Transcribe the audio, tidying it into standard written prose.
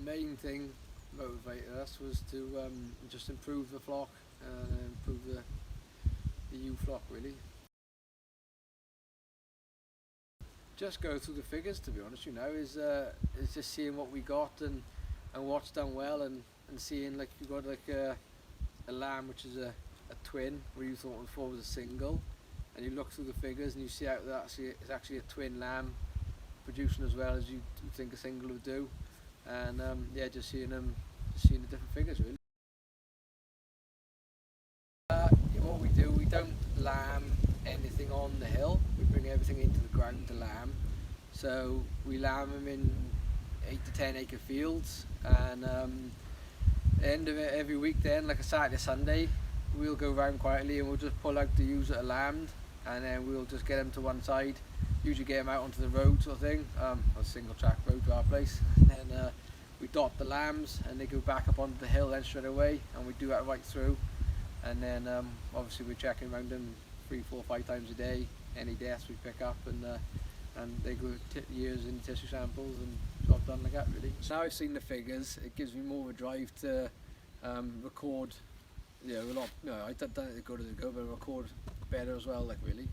main thing motivated us was to just improve the flock, improve the ewe flock really. Just go through the figures, to be honest, you know, is just seeing what we got and what's done well, and seeing like you've got like a lamb which is a twin where you thought before was a single, and you look through the figures and you see out that it's actually a twin lamb producing as well as you think a single would do, and yeah, just seeing the different figures really. What we do, we don't lamb anything on the hill, we bring everything into the ground to lamb. So we lamb them in 8 to 10 acre fields, and at the end of it every week then, like a Saturday, Sunday, we'll go round quietly and we'll just pull out the ewes that are lambed, and then we'll just get them to one side, usually get them out onto the road sort of thing, a single track road to our place, and then we dot the lambs and they go back up onto the hill then straight away, and we do that right through. And then obviously we're checking around them 3, 4, 5 times a day, any deaths we pick up, and they go years in tissue samples and job done like that really. So now I've seen the figures, it gives me more of a drive to record, you know, a lot, you know, I've done it as good as it go, but record better as well, like really.